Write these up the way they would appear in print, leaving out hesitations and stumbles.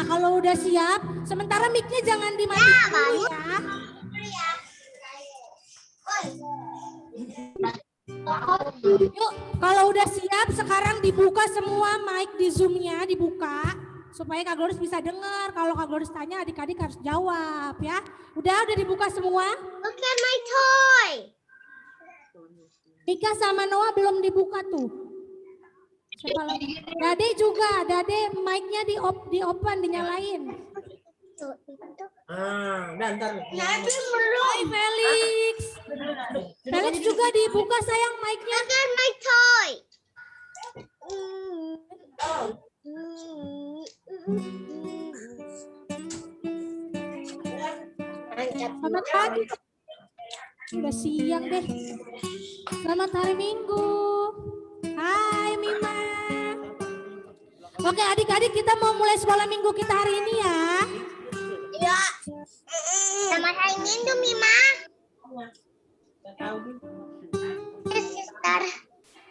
Nah, kalau udah siap, sementara mic-nya jangan dimatiin dulu ya. Yuk, kalau udah siap sekarang dibuka semua mic di Zoom-nya, dibuka supaya Kak Glorious bisa dengar. Kalau Kak Glorious tanya, adik-adik harus jawab ya. Udah dibuka semua? Look at my toy. Mika sama Noah belum dibuka tuh. Siapa lagi? Dade juga, Dade mic-nya di open, dinyalain. Ntar. Hai Felix. Felix juga dibuka sayang mic-nya. Look at my toy. Selamat pagi. Udah siang deh. Selamat hari Minggu. Hai Mima. Oke adik-adik, kita mau mulai sekolah minggu kita hari ini ya. Ya. Selamat hari Minggu, Mima. Yes, sister.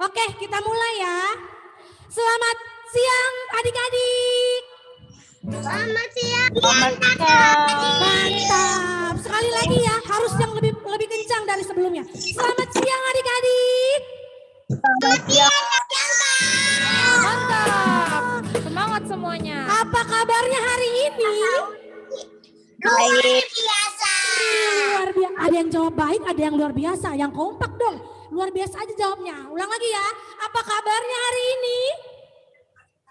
Oke, kita mulai ya. Selamat siang adik-adik. Selamat siang. Mantap. Sekali lagi ya, harus yang lebih kencang dari sebelumnya. Selamat siang adik-adik. Selamat siang. Mantap. Semangat semuanya. Apa kabarnya hari ini? Luar biasa. Luar biasa. Ada yang jawab baik, ada yang luar biasa. Yang kompak dong. Luar biasa aja jawabnya. Ulang lagi ya. Apa kabarnya hari ini?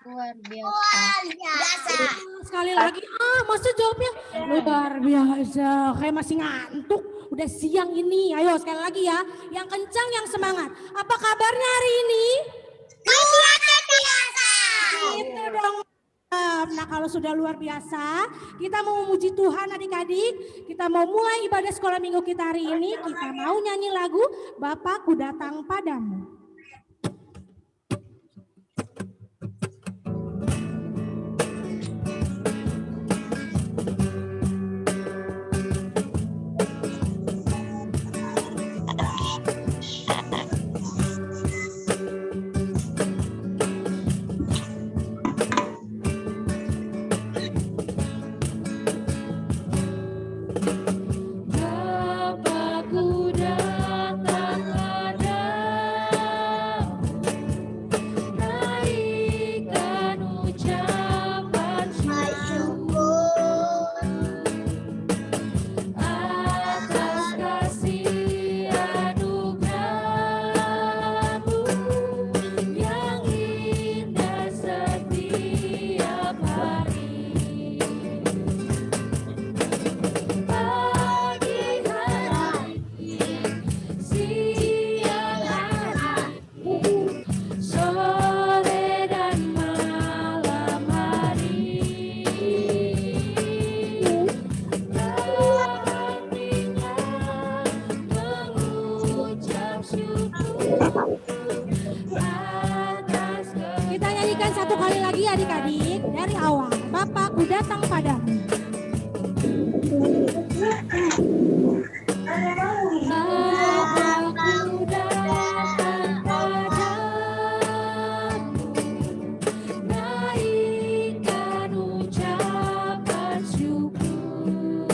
Luar Luar biasa. Sekali lagi. Maksud jawabnya luar biasa. Kayak masih ngantuk. Udah siang ini. Ayo sekali lagi ya. Yang kencang, yang semangat. Apa kabarnya hari ini? Luar biasa. Itu dong. Nah kalau sudah luar biasa, kita mau memuji Tuhan adik-adik, kita mau mulai ibadah sekolah minggu kita hari ini, kita mau nyanyi lagu Bapakku Datang Padamu. Bapakku datang adik-adik dari awal. Bapakku datang padamu. Bapakku datang padamu, naikkan ucapan syukur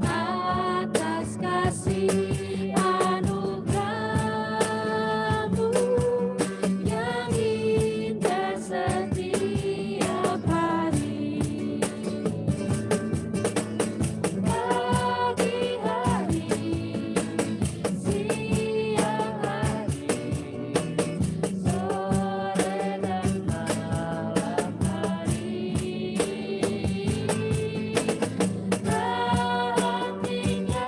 atas kasih anugerahmu yang indah setiap hari. Pagi hari, siang hari, sore dan malam hari. Hatinya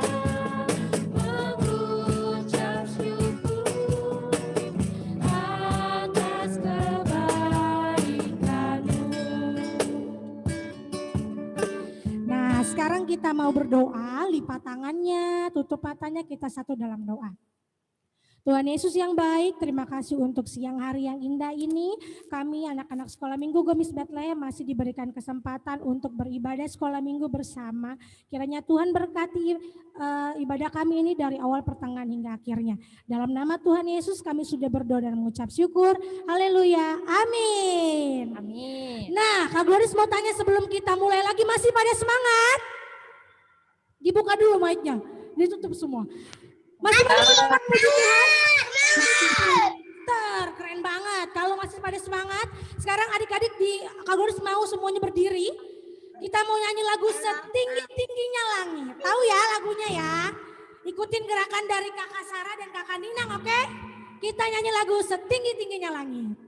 mengucap syukur atas kebaikanmu. Nah, sekarang kita mau berdoa, lipat tangannya, tutup matanya, kita satu dalam doa. Tuhan Yesus yang baik, terima kasih untuk siang hari yang indah ini. Kami anak-anak sekolah minggu Gomis Bethlehem masih diberikan kesempatan untuk beribadah sekolah minggu bersama. Kiranya Tuhan berkati ibadah kami ini dari awal pertengahan hingga akhirnya. Dalam nama Tuhan Yesus kami sudah berdoa dan mengucap syukur. Haleluya. Amin. Amin. Kak Gloris mau tanya sebelum kita mulai lagi, masih pada semangat? Dibuka dulu mic-nya, ditutup semua. Masih pada semangat puji Tuhan? Keren banget. Kalau masih pada semangat, sekarang adik-adik di Kak Gloris mau semuanya berdiri. Kita mau nyanyi lagu Setinggi-tingginya Langit. Tahu ya lagunya ya? Ikutin gerakan dari Kakak Sarah dan Kakak Ninang, oke? Kita nyanyi lagu Setinggi-tingginya Langit.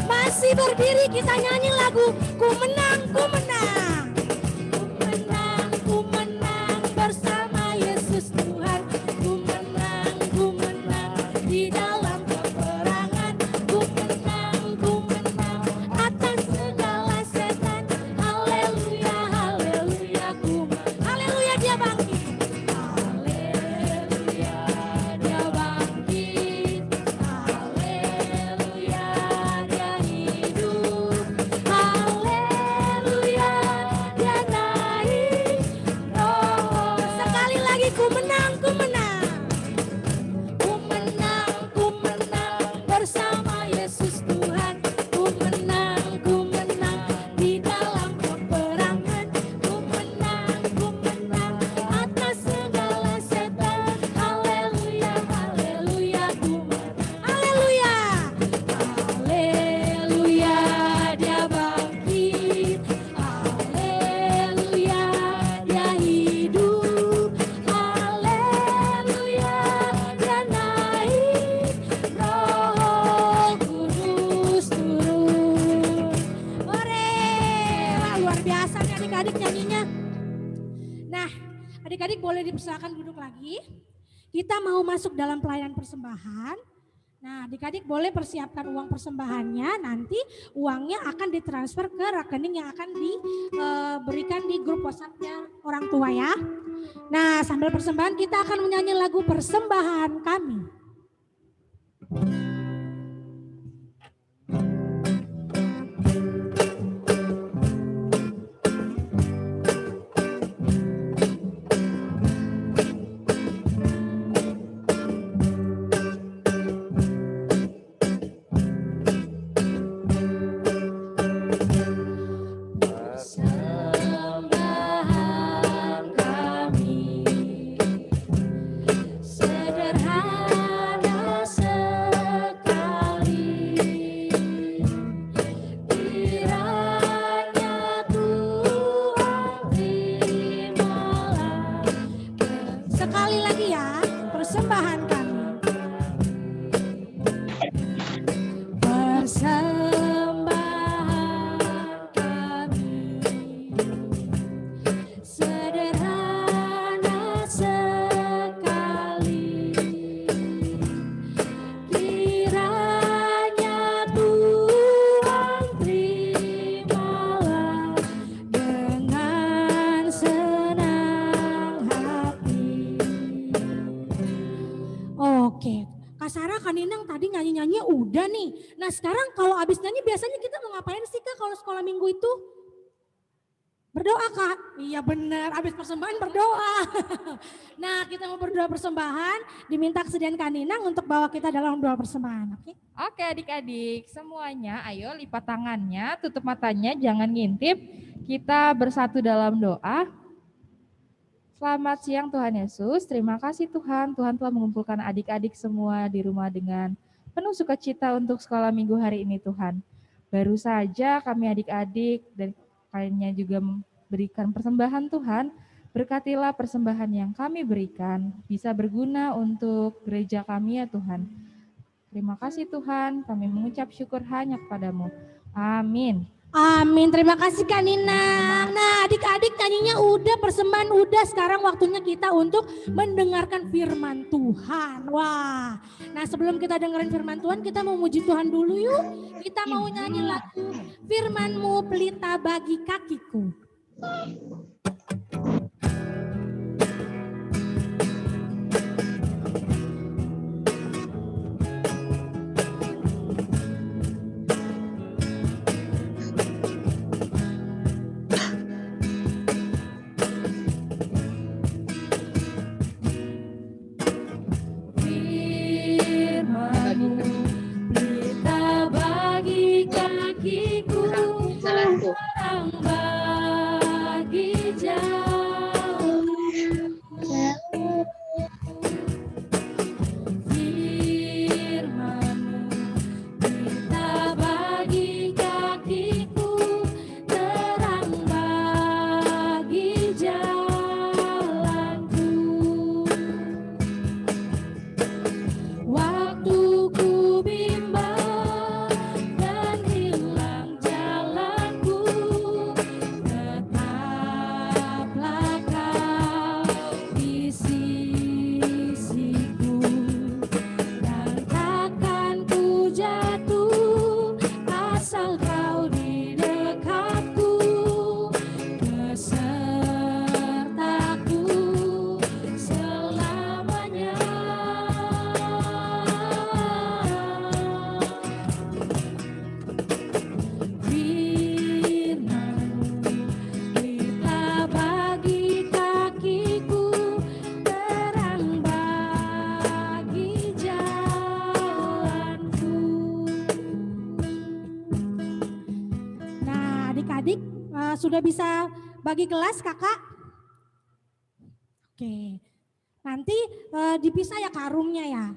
Masih berdiri kita nyanyi lagu Ku Menang, Ku Menang. Ku menang, ku menang bersama Yesus Tuhan. Ku menang di dalam peperangan. Ku menang atas segala setan. Haleluya, haleluya, haleluya dia bangkit. Haleluya, dia bangkit. Haleluya, dia hidup. Haleluya, dia naik roh. Sekali lagi ku menang, ku menang. Ku menang bersama Yesus Tuhan. Ku menang di dalam peperangan. Ku menang atas segala setan. Haleluya, haleluya, haleluya. Haleluya, dia bangkit. Haleluya, dia hidup. Haleluya, dia naik. Roh Kudus turun. Ore, wah, luar biasa nih adik-adik nyanyinya. Nah, adik-adik boleh dipersilakan duduk lagi. Kita mau masuk dalam pelayanan persembahan. Nah, adik-adik boleh persiapkan uang persembahannya. Nanti uangnya akan ditransfer ke rekening yang akan diberikan di grup WhatsApp-nya orang tua ya. Nah, sambil persembahan kita akan menyanyi lagu Persembahan Kami. Persembahan kami Sekali lagi ya, persembahan kami. Persembahan kami sederhana sekali, kiranya Tuhan terimalah dengan senang hati. Oke, Kak Sarah, Kak Ninang tadi nyanyi-nyanyi udah nih. Nah sekarang kalau abis nyanyi biasanya kita mau ngapain sih Kak kalau sekolah minggu itu? Berdoa Kak? Iya benar, abis persembahan berdoa. Nah kita mau berdoa persembahan, diminta kesediaan Kak Ninang untuk bawa kita dalam doa persembahan. Oke? Oke adik-adik, semuanya ayo lipat tangannya, tutup matanya, jangan ngintip. Kita bersatu dalam doa. Selamat siang Tuhan Yesus, terima kasih Tuhan. Tuhan telah mengumpulkan adik-adik semua di rumah dengan penuh sukacita untuk sekolah minggu hari ini Tuhan. Baru saja kami adik-adik dan lainnya juga memberikan persembahan Tuhan. Berkatilah persembahan yang kami berikan bisa berguna untuk gereja kami ya Tuhan. Terima kasih Tuhan, kami mengucap syukur hanya kepadamu. Amin. Amin, terima kasih Kak Ninang. Nah adik-adik nyanyinya udah, persembahan udah, sekarang waktunya kita untuk mendengarkan firman Tuhan. Wah, nah sebelum kita dengerin firman Tuhan, kita mau muji Tuhan dulu yuk. Kita mau nyanyi lagu Firman-Mu Pelita Bagi Kakiku. Pelita bagi kakiku, terang bagi jalan. Firman-Mu pelita bagi kakiku, terang bagi jalanku. Waktu ku bimbang dan hilang jalanku, tetaplah Kau di sisiku, dan takkan ku jatuh asal Kau di dekatku, besertaku selamanya. Firman-Mu pelita bagi kakiku, terang bagi jalanku. Nah adik-adik sudah bisa bagi kelas kakak? Oke, nanti dipisah ya karungnya ya.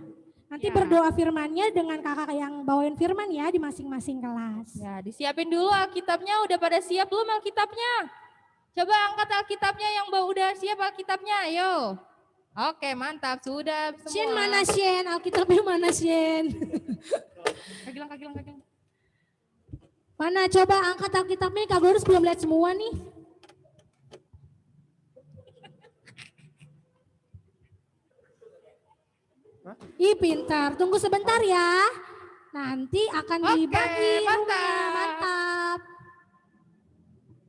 Nanti Ya. berdoa firmannya dengan kakak yang bawain firman ya di masing-masing kelas. Ya, disiapin dulu Alkitabnya, udah pada siap belum Alkitabnya? Coba angkat Alkitabnya yang udah siap Alkitabnya, ayo. Oke, mantap, sudah semua. Sien mana Sien? Alkitabnya mana Sien? Kagilang. Mana coba angkat Alkitabnya, Kak Glorius belum lihat semua nih. Ih pintar, tunggu sebentar ya. Nanti akan Oke, dibagi. mantap. Rumahnya. Mantap.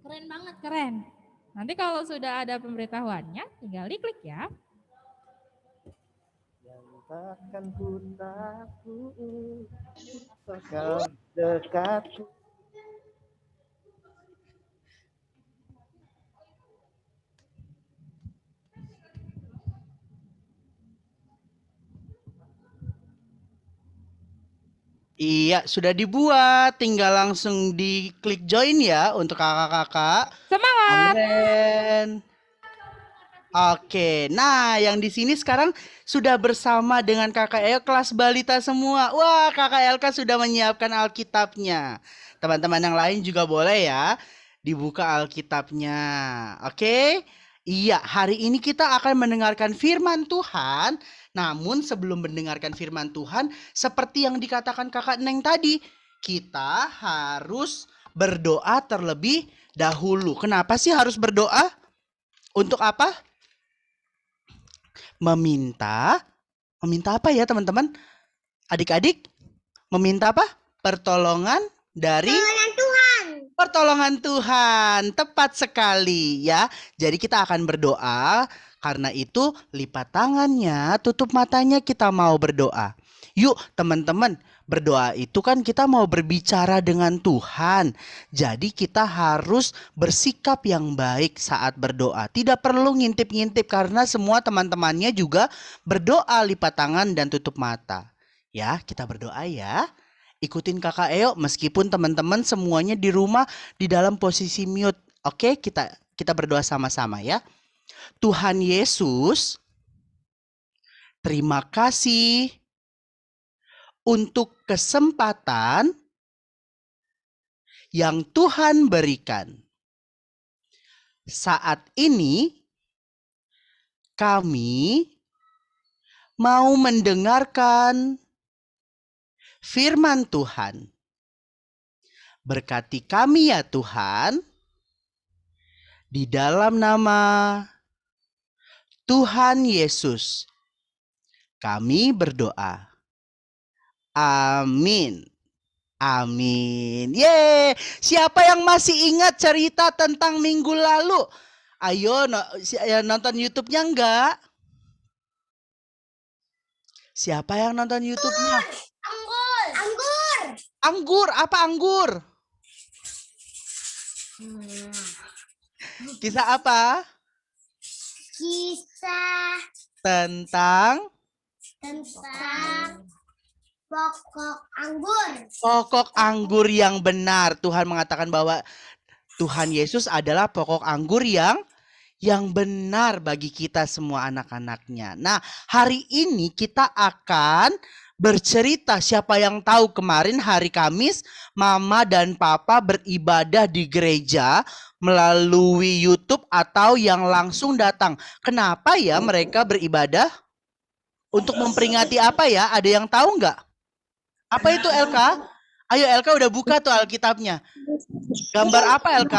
Keren banget, keren. Nanti kalau sudah ada pemberitahuannya, tinggal diklik ya. Yang takkan ku takut, Kau dekatku. Iya, sudah dibuat. Tinggal langsung diklik join ya untuk kakak-kakak. Semangat! Keren. Oke, nah yang di sini sekarang sudah bersama dengan kakak El kelas balita semua. Wah, kakak Elka sudah menyiapkan Alkitabnya. Teman-teman yang lain juga boleh ya dibuka Alkitabnya. Oke, Iya, hari ini kita akan mendengarkan firman Tuhan. Namun sebelum mendengarkan firman Tuhan, seperti yang dikatakan Kakak Neng tadi, kita harus berdoa terlebih dahulu. Kenapa sih harus berdoa? Untuk apa? Meminta apa ya teman-teman? Adik-adik, meminta apa? Pertolongan dari pertolongan Tuhan. Tepat sekali ya. Jadi kita akan berdoa. Karena itu lipat tangannya, tutup matanya, kita mau berdoa. Yuk teman-teman, berdoa itu kan kita mau berbicara dengan Tuhan. Jadi kita harus bersikap yang baik saat berdoa. Tidak perlu ngintip-ngintip karena semua teman-temannya juga berdoa lipat tangan dan tutup mata. Ya, kita berdoa ya. Ikutin Kakak Eo meskipun teman-teman semuanya di rumah di dalam posisi mute. Oke, kita berdoa sama-sama ya. Tuhan Yesus, terima kasih untuk kesempatan yang Tuhan berikan. Saat ini kami mau mendengarkan firman Tuhan. Berkati kami ya Tuhan, di dalam nama Tuhan Yesus kami berdoa. Amin. Amin. Yeay. Siapa yang masih ingat cerita tentang minggu lalu? Ayo nonton YouTube-nya enggak? Siapa yang nonton YouTube-nya? Anggur. Apa anggur? Kisah apa? Kisah Tentang pokok anggur. pokok anggur yang benar. Tuhan mengatakan bahwa Tuhan Yesus adalah pokok anggur yang benar bagi kita semua anak-anaknya. Nah, hari ini kita akan bercerita. Siapa yang tahu kemarin hari Kamis Mama dan Papa beribadah di gereja melalui YouTube atau yang langsung datang. Kenapa ya mereka beribadah? Untuk memperingati apa ya? Ada yang tahu nggak? Apa itu LK? Ayo LK udah buka tuh Alkitabnya. Gambar apa LK?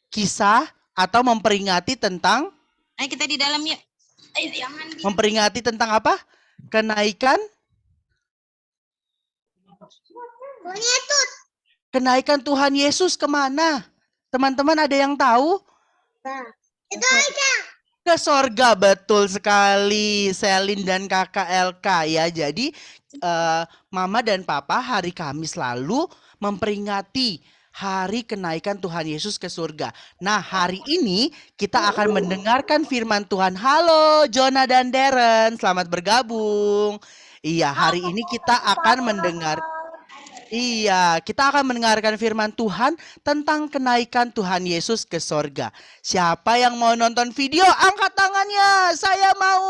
Kisah atau memperingati tentang? Ayo kita di dalam yuk. Memperingati tentang apa? Kenaikan? Kenaikan Tuhan Yesus kemana? Teman-teman ada yang tahu? Itu aja. Ke sorga, betul sekali. Selin dan kakak LK ya. Jadi Mama dan Papa hari Kamis lalu memperingati hari kenaikan Tuhan Yesus ke surga. Nah, hari ini kita akan mendengarkan firman Tuhan. Halo Jonah dan Darren, selamat bergabung. Iya, hari ini kita akan mendengarkan firman Tuhan tentang kenaikan Tuhan Yesus ke sorga. Siapa yang mau nonton video? Angkat tangannya, saya mau.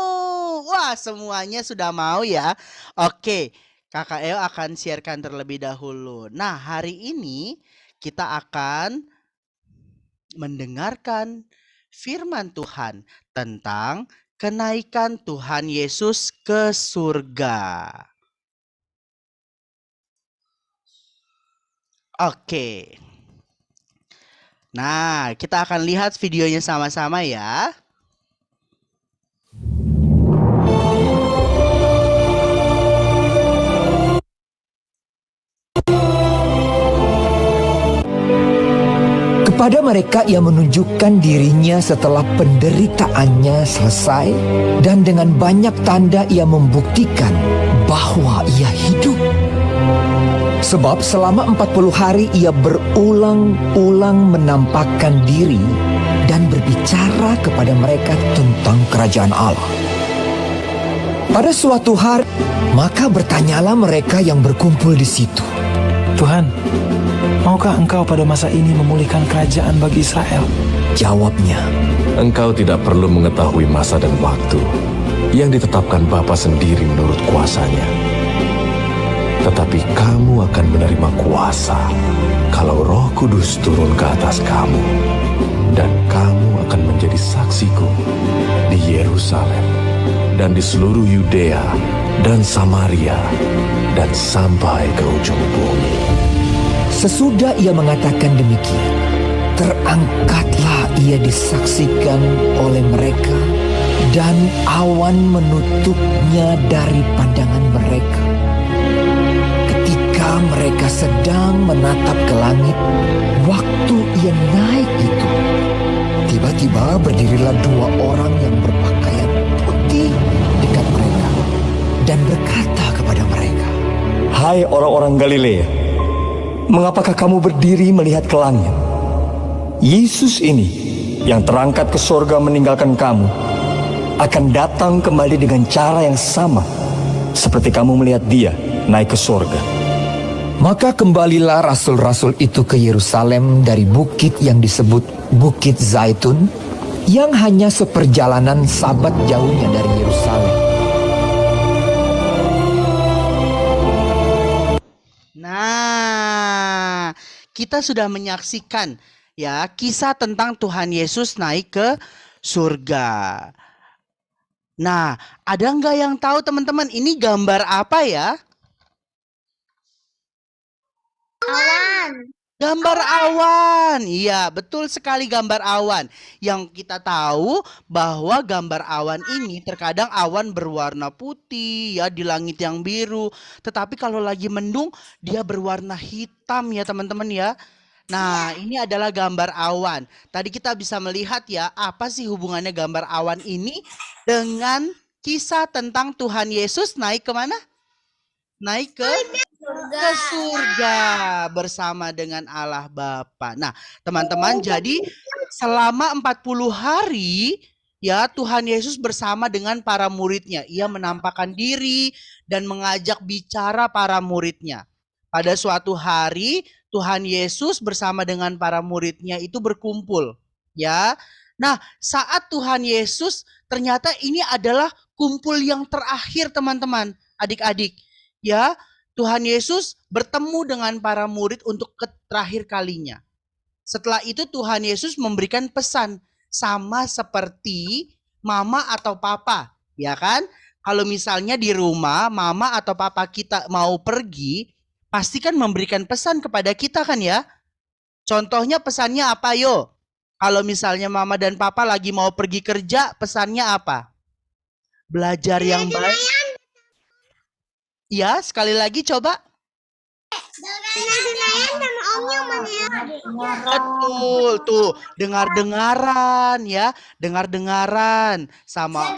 Wah, semuanya sudah mau ya. Oke, Kakak Eo akan sharekan terlebih dahulu. Nah, hari ini kita akan mendengarkan firman Tuhan tentang kenaikan Tuhan Yesus ke surga. Oke. Nah, kita akan lihat videonya sama-sama ya. Kepada mereka ia menunjukkan dirinya setelah penderitaannya selesai, dan dengan banyak tanda ia membuktikan bahwa ia hidup. Sebab selama 40 hari ia berulang-ulang menampakkan diri dan berbicara kepada mereka tentang kerajaan Allah. Pada suatu hari, maka bertanyalah mereka yang berkumpul di situ, Tuhan, maukah Engkau pada masa ini memulihkan kerajaan bagi Israel? Jawabnya, Engkau tidak perlu mengetahui masa dan waktu yang ditetapkan Bapa sendiri menurut kuasanya. Tetapi kamu akan menerima kuasa kalau Roh Kudus turun ke atas kamu. Dan kamu akan menjadi saksiku di Yerusalem dan di seluruh Yudea dan Samaria dan sampai ke ujung bumi. Sesudah ia mengatakan demikian, terangkatlah ia disaksikan oleh mereka, dan awan menutupnya dari pandangan mereka. Ketika mereka sedang menatap ke langit, waktu ia naik itu, tiba-tiba berdirilah 2 orang yang berpakaian putih dekat mereka dan berkata kepada mereka, Hai orang-orang Galilea, mengapakah kamu berdiri melihat ke langit? Yesus ini yang terangkat ke sorga meninggalkan kamu akan datang kembali dengan cara yang sama seperti kamu melihat dia naik ke sorga. Maka kembalilah rasul-rasul itu ke Yerusalem dari bukit yang disebut Bukit Zaitun, yang hanya seperjalanan sabat jauhnya dari Yerusalem. Nah, kita sudah menyaksikan ya kisah tentang Tuhan Yesus naik ke surga. Nah, ada nggak yang tahu teman-teman ini gambar apa ya? Awan. Gambar awan. Iya, betul sekali gambar awan. Yang kita tahu bahwa gambar awan ini terkadang awan berwarna putih ya di langit yang biru. Tetapi kalau lagi mendung dia berwarna hitam ya teman-teman ya. Nah, ini adalah gambar awan. Tadi kita bisa melihat ya, apa sih hubungannya gambar awan ini dengan kisah tentang Tuhan Yesus naik kemana? Naik ke surga bersama dengan Allah Bapa. Nah, teman-teman, jadi selama 40 hari ya Tuhan Yesus bersama dengan para muridnya. Ia menampakkan diri dan mengajak bicara para muridnya. Pada suatu hari Tuhan Yesus bersama dengan para muridnya itu berkumpul, ya. Nah, saat Tuhan Yesus ternyata ini adalah kumpul yang terakhir teman-teman, adik-adik. Ya, Tuhan Yesus bertemu dengan para murid untuk terakhir kalinya. Setelah itu Tuhan Yesus memberikan pesan sama seperti mama atau papa, ya kan? Kalau misalnya di rumah mama atau papa kita mau pergi, pasti kan memberikan pesan kepada kita kan ya? Contohnya pesannya apa yo? Kalau misalnya mama dan papa lagi mau pergi kerja, pesannya apa? Belajar yang baik. Ya, sekali lagi coba. Betul tuh, dengar-dengaran ya, dengar-dengaran sama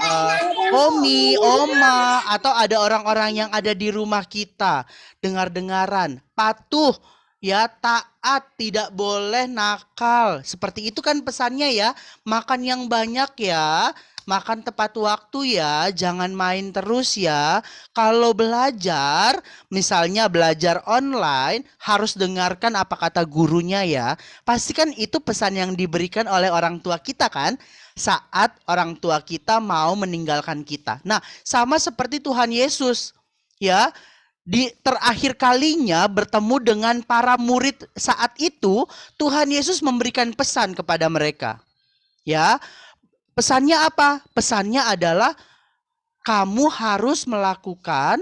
Omi, Oma, atau ada orang-orang yang ada di rumah kita. Dengar-dengaran, patuh ya, taat, tidak boleh nakal. Seperti itu kan pesannya ya, makan yang banyak ya. Makan tepat waktu ya, jangan main terus ya. Kalau belajar, misalnya belajar online, harus dengarkan apa kata gurunya ya. Pastikan itu pesan yang diberikan oleh orang tua kita kan, saat orang tua kita mau meninggalkan kita. Nah, sama seperti Tuhan Yesus ya. Di terakhir kalinya bertemu dengan para murid saat itu, Tuhan Yesus memberikan pesan kepada mereka. Ya. Pesannya apa? Pesannya adalah kamu harus melakukan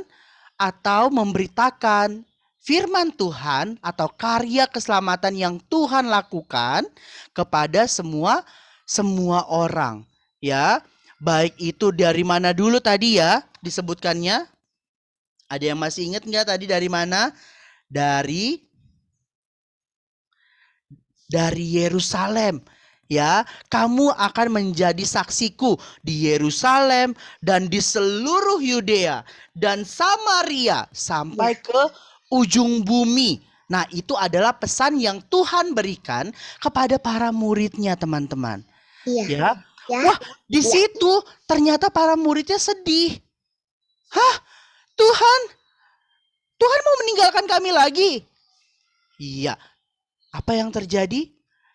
atau memberitakan firman Tuhan atau karya keselamatan yang Tuhan lakukan kepada semua orang, ya. Baik itu dari mana dulu tadi ya disebutkannya? Ada yang masih ingat nggak tadi dari mana? Dari Yerusalem. Ya, kamu akan menjadi saksiku di Yerusalem dan di seluruh Yudea dan Samaria sampai ke ujung bumi. Nah, itu adalah pesan yang Tuhan berikan kepada para muridnya, teman-teman. Ya. Wah, di situ ternyata para muridnya sedih. Hah? Tuhan mau meninggalkan kami lagi? Iya. Apa yang terjadi?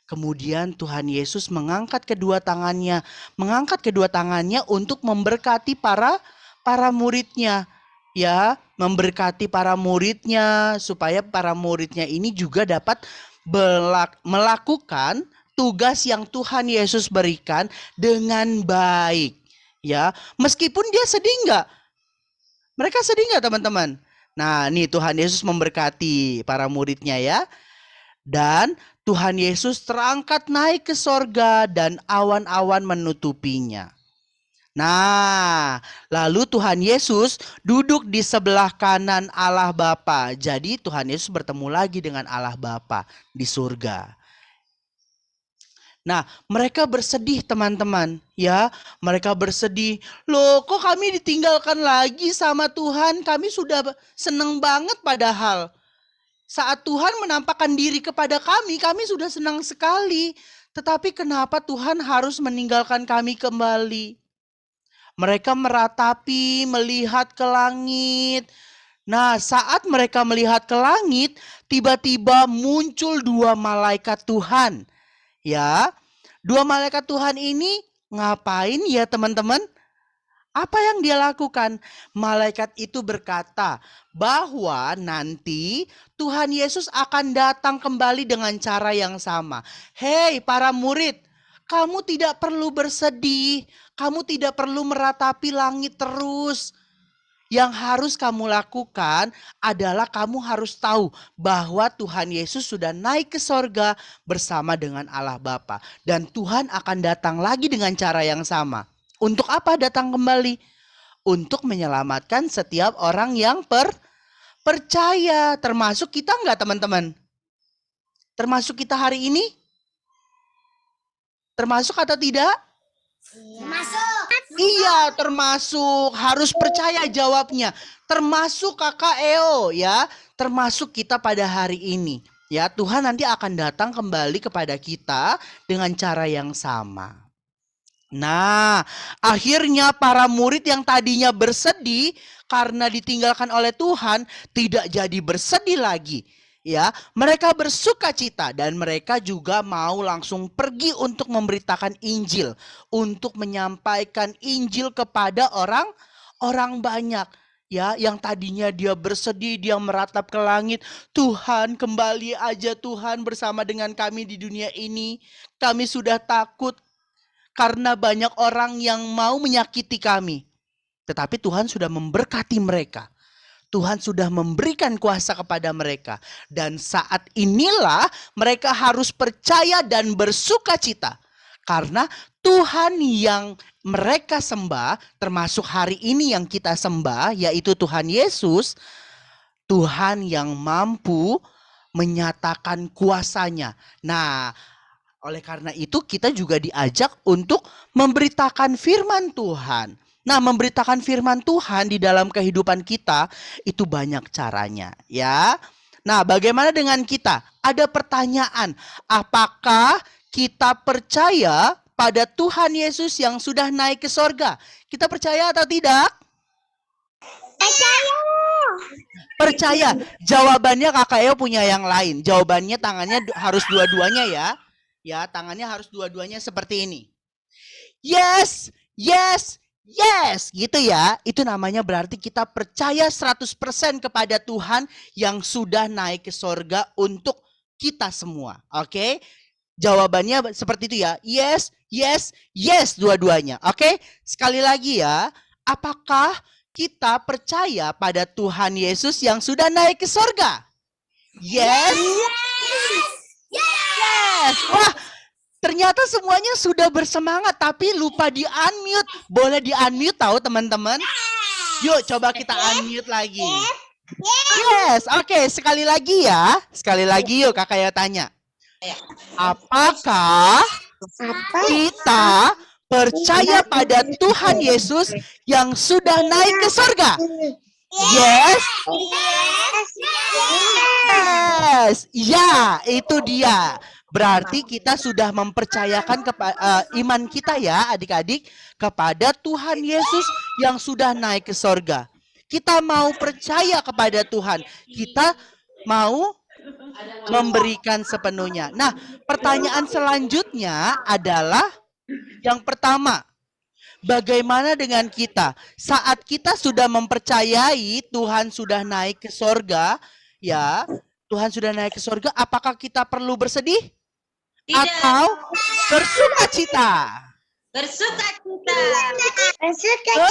Kemudian Tuhan Yesus mengangkat kedua tangannya untuk memberkati para muridnya. ya, memberkati para muridnya supaya para muridnya ini juga dapat melakukan tugas yang Tuhan Yesus berikan dengan baik. Ya, meskipun dia sedih enggak? Mereka sedih enggak, teman-teman? Nah, nih Tuhan Yesus memberkati para muridnya ya. Dan Tuhan Yesus terangkat naik ke sorga dan awan-awan menutupinya. Nah, lalu Tuhan Yesus duduk di sebelah kanan Allah Bapa. Jadi Tuhan Yesus bertemu lagi dengan Allah Bapa di surga. Nah, mereka bersedih teman-teman, ya. Mereka bersedih, loh kok kami ditinggalkan lagi sama Tuhan? Kami sudah senang banget padahal. Saat Tuhan menampakkan diri kepada kami sudah senang sekali. Tetapi kenapa Tuhan harus meninggalkan kami kembali? Mereka meratapi, melihat ke langit. Nah, saat mereka melihat ke langit, tiba-tiba muncul 2 malaikat Tuhan. Ya, 2 malaikat Tuhan ini ngapain ya teman-teman? Apa yang dia lakukan? Malaikat itu berkata bahwa nanti Tuhan Yesus akan datang kembali dengan cara yang sama. Hei para murid, kamu tidak perlu bersedih. Kamu tidak perlu meratapi langit terus. Yang harus kamu lakukan adalah kamu harus tahu bahwa Tuhan Yesus sudah naik ke sorga bersama dengan Allah Bapa. Dan Tuhan akan datang lagi dengan cara yang sama. Untuk apa datang kembali? Untuk menyelamatkan setiap orang yang percaya. Termasuk kita enggak teman-teman? Termasuk kita hari ini? Termasuk atau tidak? Masuk. Iya, termasuk. Harus percaya jawabnya. Termasuk Kakak Eo ya. Termasuk kita pada hari ini. Ya, Tuhan nanti akan datang kembali kepada kita dengan cara yang sama. Nah, akhirnya para murid yang tadinya bersedih karena ditinggalkan oleh Tuhan tidak jadi bersedih lagi. Ya, mereka bersukacita dan mereka juga mau langsung pergi untuk memberitakan Injil, untuk menyampaikan Injil kepada orang banyak. Ya, yang tadinya dia bersedih, dia meratap ke langit, Tuhan kembali aja Tuhan bersama dengan kami di dunia ini. Kami sudah takut karena banyak orang yang mau menyakiti kami. Tetapi Tuhan sudah memberkati mereka. Tuhan sudah memberikan kuasa kepada mereka. Dan saat inilah mereka harus percaya dan bersukacita. Karena Tuhan yang mereka sembah, termasuk hari ini yang kita sembah, yaitu Tuhan Yesus, Tuhan yang mampu menyatakan kuasanya. Nah, oleh karena itu kita juga diajak untuk memberitakan firman Tuhan. Nah, memberitakan firman Tuhan di dalam kehidupan kita itu banyak caranya, ya. Nah, bagaimana dengan kita? Ada pertanyaan, apakah kita percaya pada Tuhan Yesus yang sudah naik ke sorga? Kita percaya atau tidak? Percaya. Jawabannya Kakak Eo punya yang lain. Jawabannya tangannya harus dua-duanya ya. Ya, tangannya harus dua-duanya seperti ini. Yes, yes, yes, gitu ya. Itu namanya berarti kita percaya 100% kepada Tuhan yang sudah naik ke sorga untuk kita semua. Oke? Jawabannya seperti itu ya. Yes, yes, yes dua-duanya. Oke? Sekali lagi ya. Apakah kita percaya pada Tuhan Yesus yang sudah naik ke sorga? Yes. Yes. Wah, ternyata semuanya sudah bersemangat tapi lupa di-unmute. Boleh di-unmute tahu teman-teman? Yuk coba kita unmute lagi. Yes, oke, sekali lagi ya. Sekali lagi yuk Kakak ya tanya. Apakah kita percaya pada Tuhan Yesus yang sudah naik ke surga? Yes. Yes. Ya, itu dia. Berarti kita sudah mempercayakan iman kita ya adik-adik kepada Tuhan Yesus yang sudah naik ke sorga. Kita mau percaya kepada Tuhan. Kita mau memberikan sepenuhnya. Nah, pertanyaan selanjutnya adalah yang pertama. bagaimana dengan kita? Saat kita sudah mempercayai Tuhan sudah naik ke sorga, ya, Tuhan sudah naik ke sorga, apakah kita perlu bersedih? Atau bersuka cita? Bersukacita.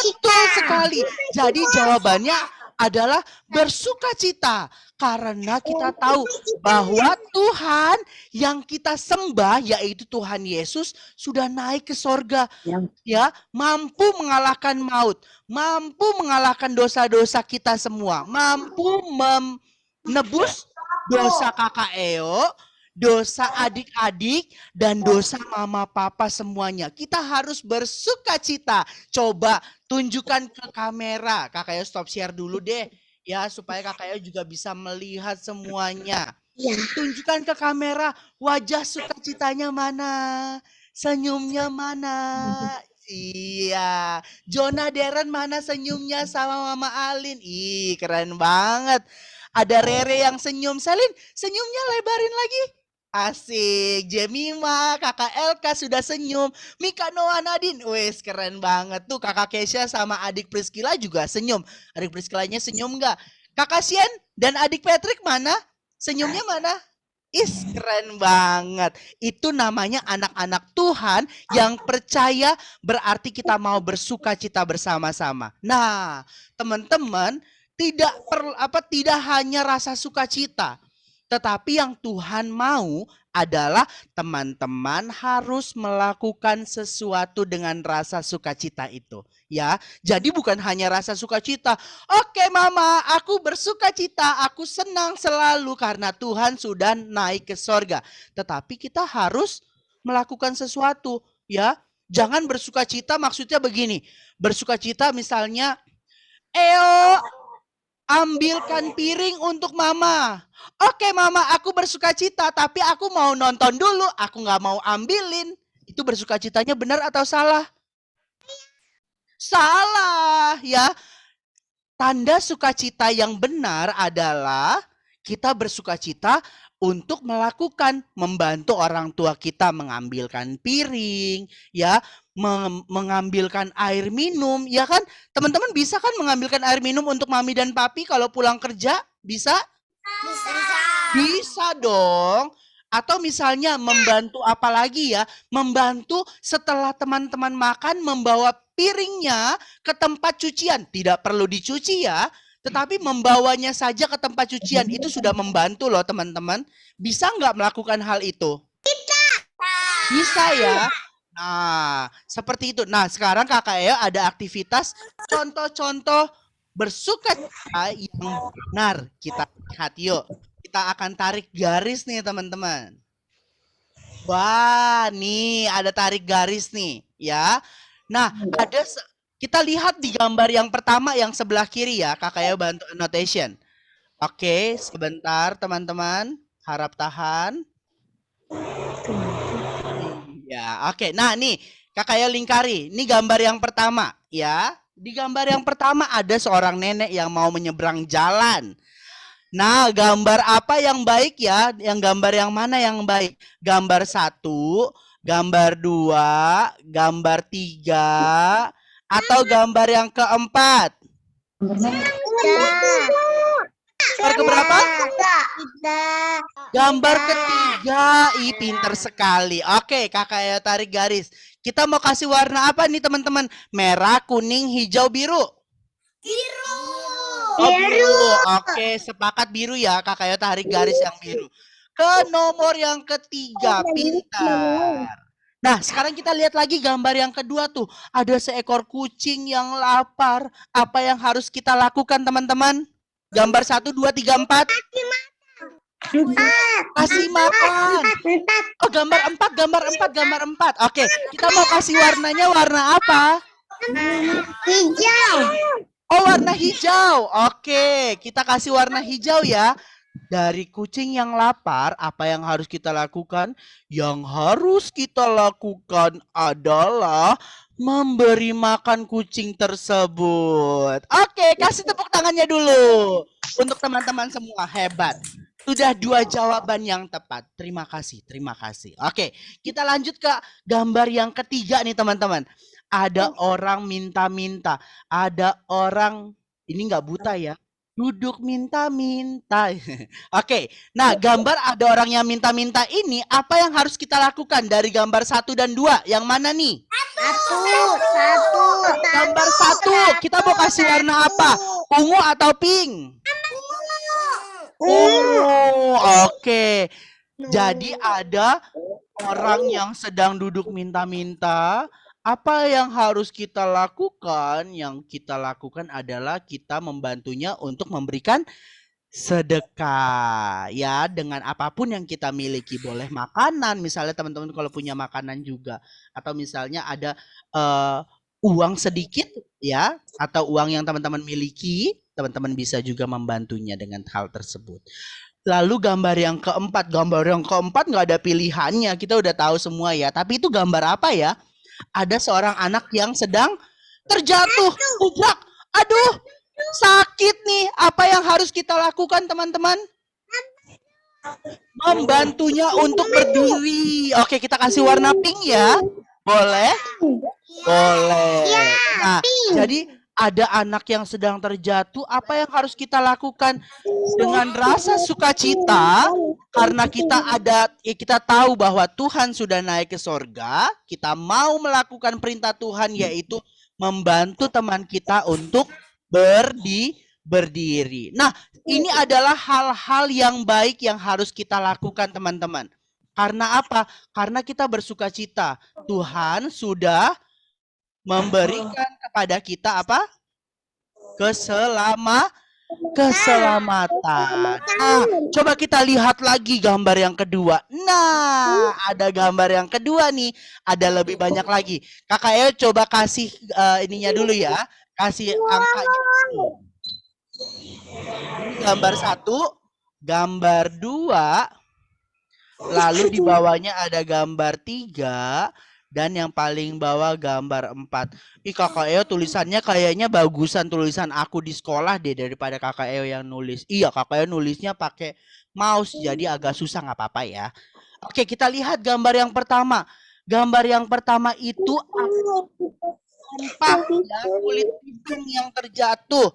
Betul sekali. Jadi jawabannya adalah bersuka cita. Karena kita tahu bahwa Tuhan yang kita sembah, yaitu Tuhan Yesus, sudah naik ke sorga. Ya, mampu mengalahkan maut. Mampu mengalahkan dosa-dosa kita semua. Mampu menebus dosa kakak Eo, dosa adik-adik, dan dosa mama papa semuanya. Kita harus bersuka cita. Coba tunjukkan ke kamera. Kakak Eo stop share dulu deh. Ya, supaya kakak Eo juga bisa melihat semuanya. Tunjukkan ke kamera wajah sukacitanya mana. Senyumnya mana. Iya. Jonah Deren mana senyumnya sama Mama Alin. Ih, keren banget. Ada Rere yang senyum. Selin, senyumnya lebarin lagi. Asik. Jemima, kakak Elka sudah senyum. Mika Noah Nadine. Wes, keren banget tuh. Kakak Kesha sama adik Priscilla juga senyum. Adik Priscillanya senyum enggak? Kakak Sien dan adik Patrick mana? Senyumnya mana? Is, keren banget. Itu namanya anak-anak Tuhan yang percaya, berarti kita mau bersuka cita bersama-sama. Nah, teman-teman, tidak hanya rasa sukacita, tetapi yang Tuhan mau adalah teman-teman harus melakukan sesuatu dengan rasa sukacita itu. Ya, jadi bukan hanya rasa sukacita. Oke mama, aku bersukacita, aku senang selalu karena Tuhan sudah naik ke sorga. Tetapi kita harus melakukan sesuatu. Ya, jangan bersukacita maksudnya begini. Bersukacita misalnya, Eo, ambilkan piring untuk mama. Oke mama, aku bersukacita, tapi aku mau nonton dulu. Aku nggak mau ambilin. Itu bersukacitanya benar atau salah? Salah, ya. Tanda sukacita yang benar adalah kita bersukacita untuk membantu orang tua kita mengambilkan piring, ya, mengambilkan air minum, ya kan? Teman-teman bisa kan mengambilkan air minum untuk mami dan papi kalau pulang kerja? Bisa? Bisa dong. Atau misalnya membantu apa lagi ya? Membantu setelah teman-teman makan membawa piringnya ke tempat cucian. Tidak perlu dicuci ya. Tetapi membawanya saja ke tempat cucian itu sudah membantu loh teman-teman. Bisa nggak melakukan hal itu? Bisa ya. Nah, seperti itu. Nah, sekarang kakak Eo ada aktivitas contoh-contoh bersukacita yang benar. Kita lihat yuk. Kita akan tarik garis nih teman-teman. Wah, nih ada tarik garis nih ya. Nah, kita lihat di gambar yang pertama yang sebelah kiri ya. Kakak Eo bantu annotation. Oke, sebentar teman-teman. Harap tahan. Ya, oke. Nah, nih kakak Eo lingkari. Ini gambar yang pertama ya. Di gambar yang pertama ada seorang nenek yang mau menyeberang jalan. Nah, gambar apa yang baik ya? Yang gambar yang mana yang baik? Gambar 1, gambar 2, gambar 3, atau gambar yang keempat? Gambar keberapa? Gambar ketiga. Ih, pinter sekali. Oke, kakak Eo tarik garis. Kita mau kasih warna apa nih teman-teman? Merah, kuning, hijau, biru? Biru. Oh, biru. Oke, sepakat biru ya. Kakak Eo tarik garis yang biru. Ke nomor yang ketiga, pintar. Nah, sekarang kita lihat lagi gambar yang kedua tuh. Ada seekor kucing yang lapar. Apa yang harus kita lakukan, teman-teman? Gambar 1, 2, 3, 4. Kasih makan. Oh, gambar 4. Oke, kita mau kasih warnanya warna apa? Hijau. Oh, warna hijau. Oke, kita kasih warna hijau ya. Dari kucing yang lapar, apa yang harus kita lakukan? Yang harus kita lakukan adalah memberi makan kucing tersebut. Oke, kasih tepuk tangannya dulu. Untuk teman-teman semua, hebat. Sudah 2 jawaban yang tepat. Terima kasih. Oke, kita lanjut ke gambar yang ketiga nih teman-teman. Ada orang minta-minta. Ada orang, ini nggak buta ya, duduk minta-minta. Oke, nah gambar ada orang yang minta-minta ini, apa yang harus kita lakukan dari gambar 1 dan 2? Yang mana nih? Satu. Gambar 1, kita mau kasih warna apa? Ungu atau pink? Ungu, oke. Jadi ada orang yang sedang duduk minta-minta. Apa yang harus kita lakukan? Yang kita lakukan adalah kita membantunya untuk memberikan sedekah. Ya, dengan apapun yang kita miliki. Boleh makanan, misalnya teman-teman kalau punya makanan juga. Atau misalnya ada uang sedikit, ya. Atau uang yang teman-teman miliki. Teman-teman bisa juga membantunya dengan hal tersebut. Lalu gambar yang keempat. Gambar yang keempat nggak ada pilihannya. Kita udah tahu semua ya. Tapi itu gambar apa ya? Ada seorang anak yang sedang terjatuh. Ubrak. Aduh, sakit nih. Apa yang harus kita lakukan, teman-teman? Membantunya untuk berdiri. Oke, kita kasih warna pink ya. Boleh? Boleh. Nah, jadi ada anak yang sedang terjatuh. Apa yang harus kita lakukan? Dengan rasa sukacita, karena kita tahu bahwa Tuhan sudah naik ke sorga, kita mau melakukan perintah Tuhan, yaitu membantu teman kita untuk berdiri. Nah, ini adalah hal-hal yang baik yang harus kita lakukan, teman-teman. Karena apa? Karena kita bersukacita. Tuhan sudah memberikan kepada kita apa? Keselamatan. Nah, coba kita lihat lagi gambar yang kedua. Nah, ada gambar yang kedua nih. Ada lebih banyak lagi. Kakak Eo coba kasih ininya dulu ya. Kasih angkanya. Ini gambar 1, gambar 2, lalu di bawahnya ada gambar 3, dan yang paling bawah gambar 4. Kakak Eo tulisannya kayaknya bagusan tulisan aku di sekolah deh daripada Kakak Eo yang nulis. Iya, Kakak Eo nulisnya pakai mouse jadi agak susah, nggak apa-apa ya. Oke, kita lihat gambar yang pertama. Gambar yang pertama itu sampah ya, kulit pisang yang terjatuh.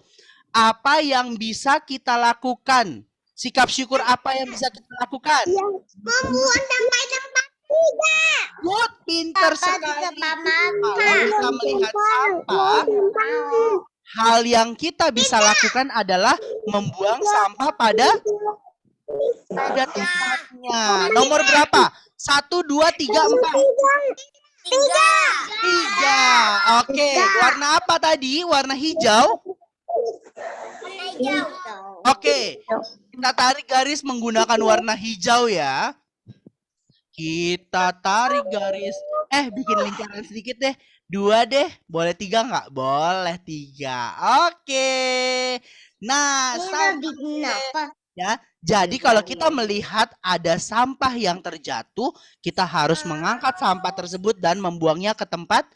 Apa yang bisa kita lakukan? Sikap syukur apa yang bisa kita lakukan? Membuang tempat-tempat. Good, pinter sekali. Kalau kita melihat sampah, hal yang kita bisa lakukan adalah membuang sampah pada tempatnya. Nomor berapa? 1, 2, 3, 4. 3. Oke, warna apa tadi? Warna hijau. Oke, kita tarik garis menggunakan warna hijau ya. Kita tarik garis. Bikin lingkaran sedikit deh. 2 deh. Boleh 3 nggak? Boleh 3. Oke. Nah, ya. Jadi kalau kita melihat ada sampah yang terjatuh, kita harus mengangkat sampah tersebut dan membuangnya ke tempat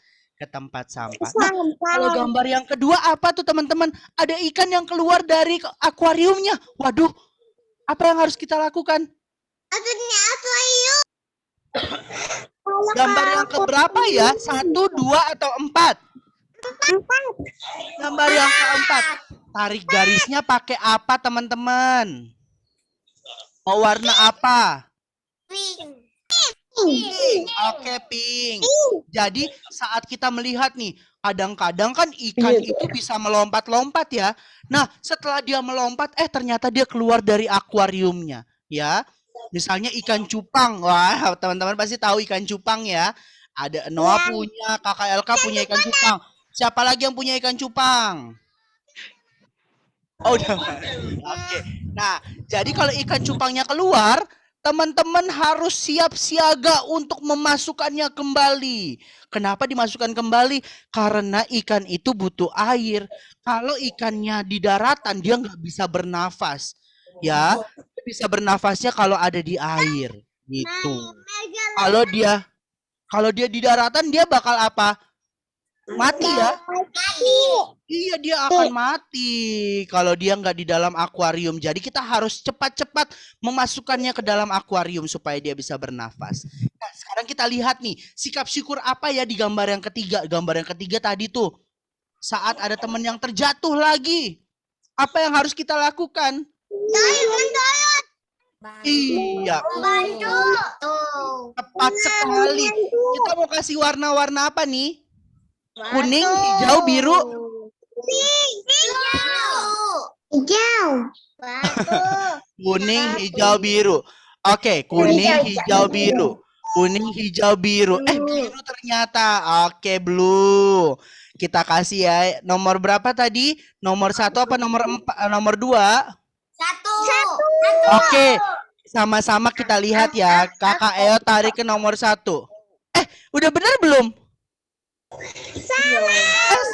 sampah. Nah, kalau gambar yang kedua apa tuh teman-teman? Ada ikan yang keluar dari akuariumnya. Waduh, apa yang harus kita lakukan? Gambar yang keberapa ya? 1, 2, atau 4? Gambar yang keempat. Tarik garisnya pakai apa teman-teman? Mau warna apa? Pink. Oke, pink. Jadi saat kita melihat nih, kadang-kadang kan ikan itu bisa melompat-lompat ya. Nah, setelah dia melompat, ternyata dia keluar dari akuariumnya, ya. Misalnya ikan cupang. Wah, teman-teman pasti tahu ikan cupang ya. Ada Noah punya, Kakak Elka punya ikan cupang. Siapa lagi yang punya ikan cupang? Oh, udah. Oke. Nah, jadi kalau ikan cupangnya keluar, teman-teman harus siap siaga untuk memasukkannya kembali. Kenapa dimasukkan kembali? Karena ikan itu butuh air. Kalau ikannya di daratan, dia nggak bisa bernafas. Ya, bisa bernafasnya kalau ada di air gitu. Kalau dia di daratan dia bakal apa? Mati ya? Iya, dia akan mati kalau dia nggak di dalam akuarium. Jadi kita harus cepat-cepat memasukkannya ke dalam akuarium supaya dia bisa bernafas. Nah, sekarang kita lihat nih, sikap syukur apa ya di gambar yang ketiga? Gambar yang ketiga tadi tuh, saat ada teman yang terjatuh lagi, apa yang harus kita lakukan? Iya, tepat sekali. Kita mau kasih warna-warna apa nih? Kuning, hijau, biru. Hijau. Kuning, hijau, biru. Oke, kuning, hijau, biru. Kuning, hijau, biru. Biru ternyata. Oke, blue. Kita kasih ya. Nomor berapa tadi? Nomor 1 apa nomor 4? Nomor 2? Satu. Oke, sama-sama kita lihat ya. Kakak Eo tarik ke nomor 1. Udah benar belum?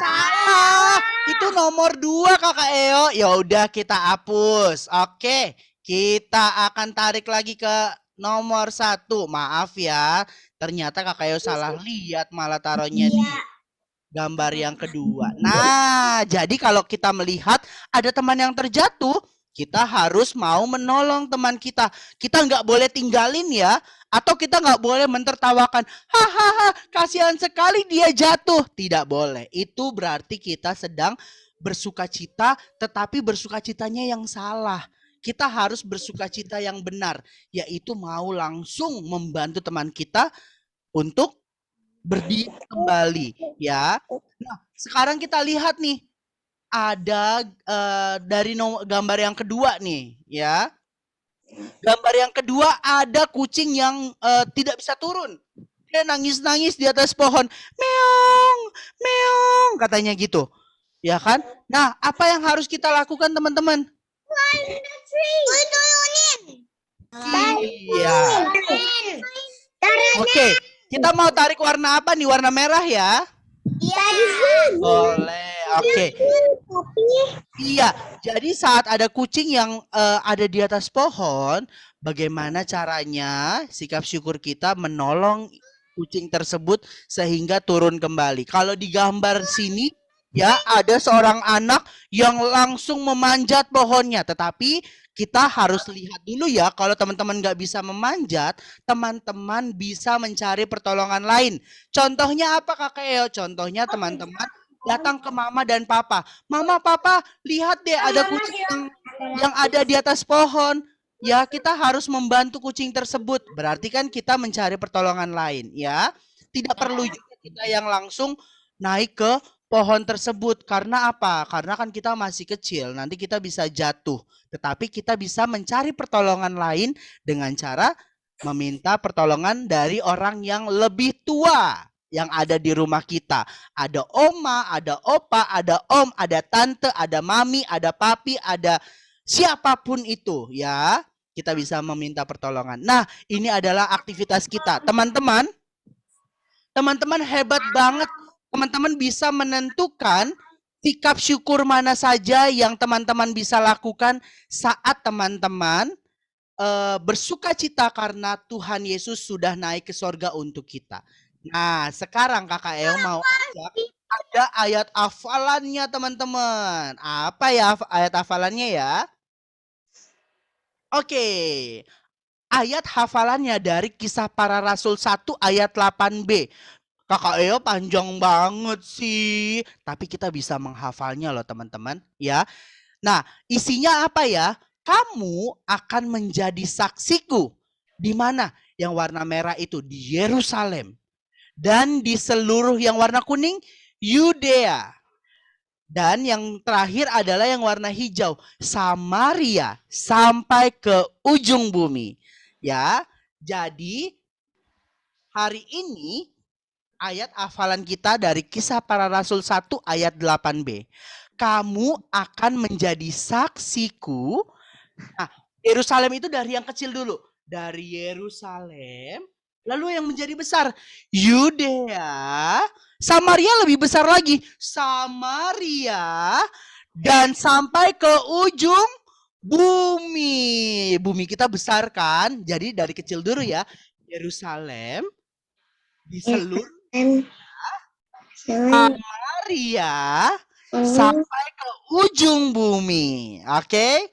Salah. Itu nomor 2 Kakak Eo. Ya udah kita hapus. Oke, kita akan tarik lagi ke nomor 1. Maaf ya. Ternyata Kakak Eo salah lihat, malah taruhnya di gambar yang kedua. Nah, jadi kalau kita melihat ada teman yang terjatuh, kita harus mau menolong teman kita. Kita nggak boleh tinggalin ya. Atau kita nggak boleh mentertawakan. Hahaha, kasihan sekali dia jatuh. Tidak boleh. Itu berarti kita sedang bersukacita, tetapi bersukacitanya yang salah. Kita harus bersukacita yang benar. Yaitu mau langsung membantu teman kita untuk berdiri kembali. Ya. Nah, sekarang kita lihat nih. Ada dari gambar yang kedua nih ya. Gambar yang kedua ada kucing yang tidak bisa turun. Dia nangis-nangis di atas pohon. Meong, meong katanya gitu. Ya kan? Nah, apa yang harus kita lakukan teman-teman? Iya. Oke, kita mau tarik warna apa nih? Warna merah ya? Boleh. Oke. Iya, jadi saat ada kucing yang ada di atas pohon, bagaimana caranya sikap syukur kita menolong kucing tersebut sehingga turun kembali. Kalau di gambar sini ya ada seorang anak yang langsung memanjat pohonnya, tetapi kita harus lihat dulu ya, kalau teman-teman nggak bisa memanjat, teman-teman bisa mencari pertolongan lain. Contohnya apa Kakak Eo? Contohnya teman-teman datang ke mama dan papa. Mama, papa, lihat deh ada kucing yang ada di atas pohon. Ya, kita harus membantu kucing tersebut. Berarti kan kita mencari pertolongan lain, ya. Tidak perlu juga kita yang langsung naik ke pohon tersebut. Karena apa? Karena kan kita masih kecil, nanti kita bisa jatuh. Tetapi kita bisa mencari pertolongan lain dengan cara meminta pertolongan dari orang yang lebih tua yang ada di rumah kita. Ada oma, ada opa, ada om, ada tante, ada mami, ada papi, ada siapapun itu ya. Kita bisa meminta pertolongan. Nah, ini adalah aktivitas kita. Teman-teman hebat banget. Teman-teman bisa menentukan sikap syukur mana saja yang teman-teman bisa lakukan saat teman-teman bersuka cita karena Tuhan Yesus sudah naik ke sorga untuk kita. Nah, sekarang Kakak Eo mau ajak, ada ayat hafalannya teman-teman. Apa ya ayat hafalannya ya? Oke. Ayat hafalannya dari Kisah Para Rasul 1 ayat 8b. Kakak Eo panjang banget sih. Tapi kita bisa menghafalnya loh teman-teman. Ya. Nah, isinya apa ya? Kamu akan menjadi saksiku. Di mana? Yang warna merah itu di Yerusalem. Dan di seluruh yang warna kuning, Yudea. Dan yang terakhir adalah yang warna hijau, Samaria, sampai ke ujung bumi. Ya, jadi hari ini ayat hafalan kita dari Kisah Para Rasul 1 ayat 8b. Kamu akan menjadi saksiku. Nah, Yerusalem itu dari yang kecil dulu. Dari Yerusalem. Lalu yang menjadi besar, Yudea, Samaria lebih besar lagi, Samaria, dan sampai ke ujung bumi. Bumi kita besar kan, jadi dari kecil dulu ya, Yerusalem, di seluruh Samaria, sampai ke ujung bumi. Oke?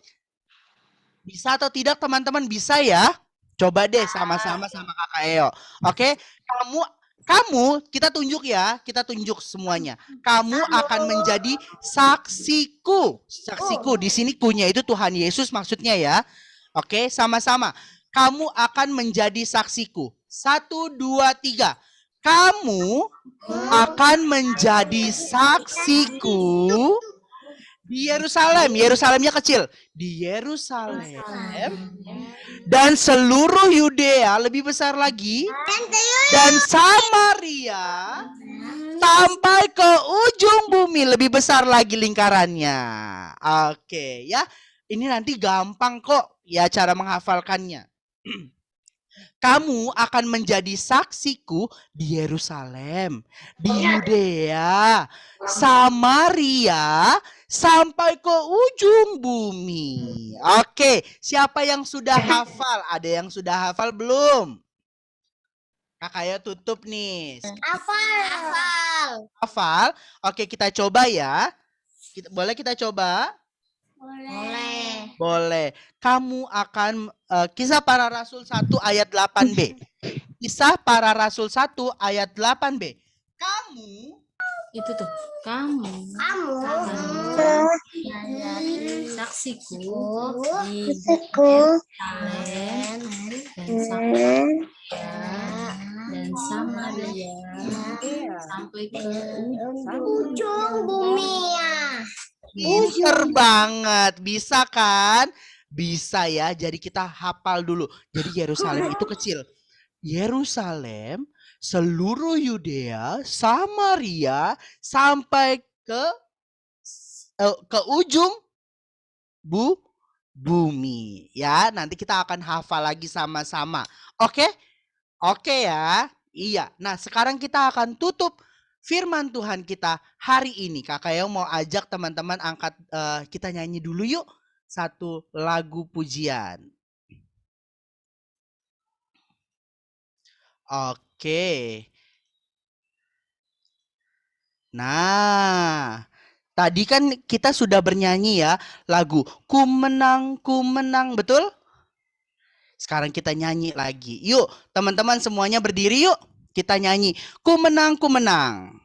Bisa atau tidak teman-teman? Bisa ya? Coba deh sama-sama sama Kakak Eo. Oke, kamu kita tunjuk ya, kita tunjuk semuanya. Kamu akan menjadi saksiku. Saksiku di sini kunya itu Tuhan Yesus maksudnya ya. Oke, sama-sama. Kamu akan menjadi saksiku. 1, 2, 3. Kamu akan menjadi saksiku di Yerusalem. Yerusalemnya kecil. Di Yerusalem dan seluruh Yudea, lebih besar lagi, dan Samaria sampai ke ujung bumi, lebih besar lagi lingkarannya. Oke, ya. Ini nanti gampang kok ya cara menghafalkannya. Kamu akan menjadi saksiku di Yerusalem, di Yudea, Samaria, sampai ke ujung bumi. Oke, siapa yang sudah hafal? Ada yang sudah hafal belum? Kakak ya tutup nih. Hafal. Hafal? Oke, kita coba ya. Boleh kita coba? Boleh. Boleh. Kamu akan Kisah Para Rasul 1 ayat 8b. Kisah Para Rasul 1 ayat 8b. Kamu Itu tuh kamu saksiku di Yerusalem dan Samaria sampai ke Ujung bumi ya. pinter banget. Bisa kan? Bisa ya. Jadi kita hafal dulu. Jadi Yerusalem itu kecil. Yerusalem, seluruh Yudea, Samaria sampai ke ujung bumi. Ya, nanti kita akan hafal lagi sama-sama. Oke? Oke ya. Iya. Nah, sekarang kita akan tutup firman Tuhan kita hari ini. Kakak yang mau ajak teman-teman angkat kita nyanyi dulu yuk satu lagu pujian. Oke. Nah, tadi kan kita sudah bernyanyi ya lagu Ku menang, betul? Sekarang kita nyanyi lagi. Yuk, teman-teman semuanya berdiri yuk. Kita nyanyi Ku menang, ku menang.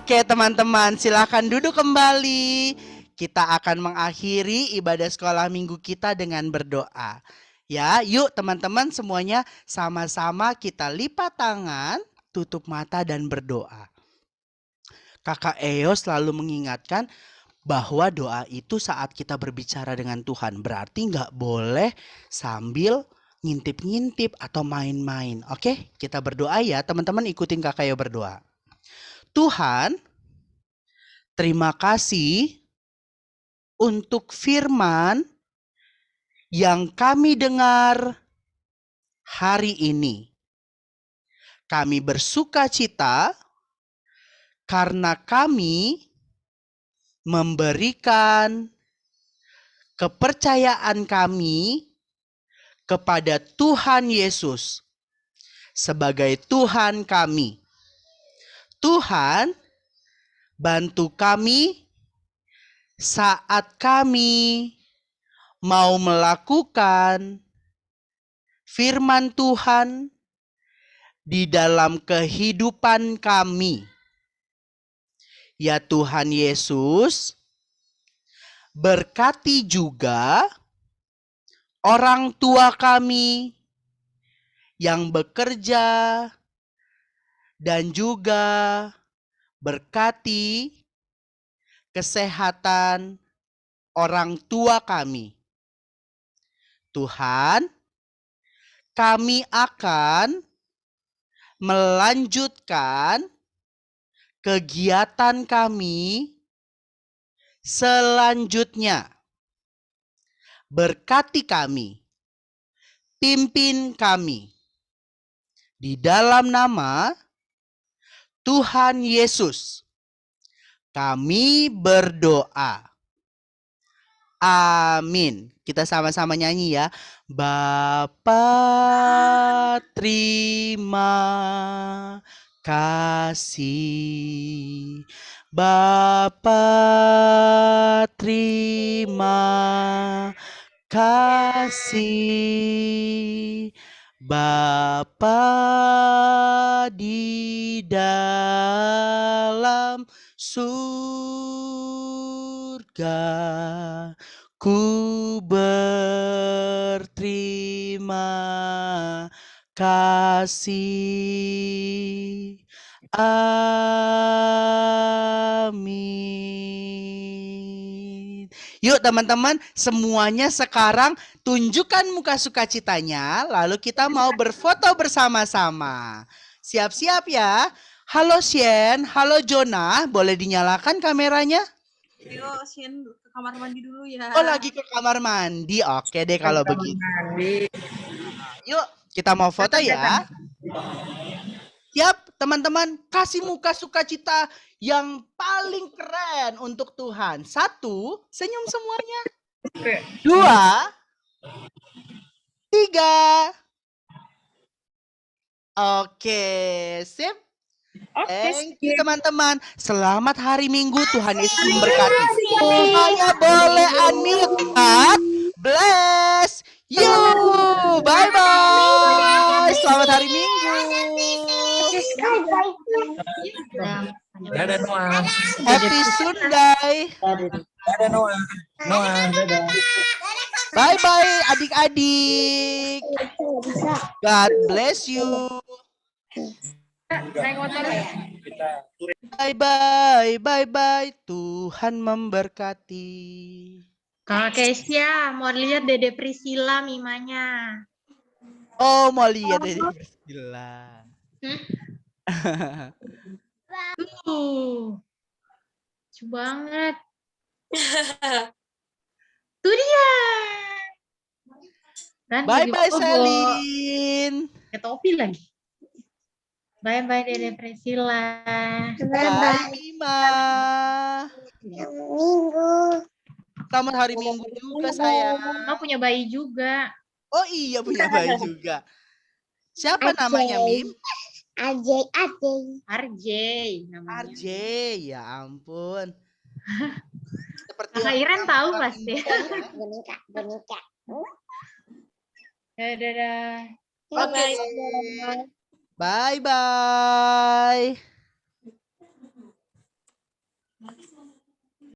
Oke teman-teman, silakan duduk kembali. Kita akan mengakhiri ibadah sekolah minggu kita dengan berdoa. Ya, yuk teman-teman semuanya sama-sama kita lipat tangan, tutup mata dan berdoa. Kakak Eo selalu mengingatkan bahwa doa itu saat kita berbicara dengan Tuhan. Berarti nggak boleh sambil ngintip-ngintip atau main-main. Oke, kita berdoa ya. Teman-teman ikutin Kakak Eo berdoa. Tuhan, terima kasih untuk firman yang kami dengar hari ini. Kami bersuka cita karena kami memberikan kepercayaan kami kepada Tuhan Yesus sebagai Tuhan kami. Tuhan, bantu kami saat kami mau melakukan firman Tuhan di dalam kehidupan kami. Ya Tuhan Yesus, berkati juga orang tua kami yang bekerja dan juga berkati kesehatan orang tua kami. Tuhan, kami akan melanjutkan kegiatan kami selanjutnya. Berkati kami, pimpin kami. Di dalam nama Tuhan Yesus, kami berdoa. Amin. Kita sama-sama nyanyi ya. Bapa, terima kasih. Bapa, terima kasih. Bapa di dalam surga, ku berterima kasih. Amin. Yuk teman-teman, semuanya sekarang tunjukkan muka sukacitanya, lalu kita mau berfoto bersama-sama. Siap-siap ya. Halo Sien, halo Jonah, boleh dinyalakan kameranya? Yuk, Sien ke kamar mandi dulu ya. Oh, lagi ke kamar mandi. Oke deh kalau begitu. Yuk, kita mau foto ya. Siap, teman-teman, kasih muka sukacita yang paling keren untuk Tuhan. 1, senyum semuanya. 2, 3. Oke, sip. Thank you teman-teman. Selamat hari Minggu, Tuhan Yesus memberkati. Saya boleh unmute. God bless you. Bye-bye. Selamat hari Minggu. Dadah Noah. Happy Sunday. Dadah Noah. Noah, dadah. Bye-bye adik-adik. God bless you. Naik motor ya? Bye-bye, bye-bye. Tuhan memberkati. Kakak Kesia, mau lihat Dede Priscilla mimanya. Oh, mau lihat ini. Bismillah. Tuh. Lucu banget. Tuh dia. Dan Bye-bye, Bobo. Selin. Pakai topi lagi. Bye-bye Dede Priscilla. Bye, Bima. Minggu. Selamat hari Minggu juga, sayang. Mama punya bayi juga. Oh iya, punya bayi juga. Siapa namanya, Mim? Ajay. RJ namanya. RJ, ya ampun. Seperti Kakak Iren tahu pasti. Boneka. Dadah. Oke. Bye-bye.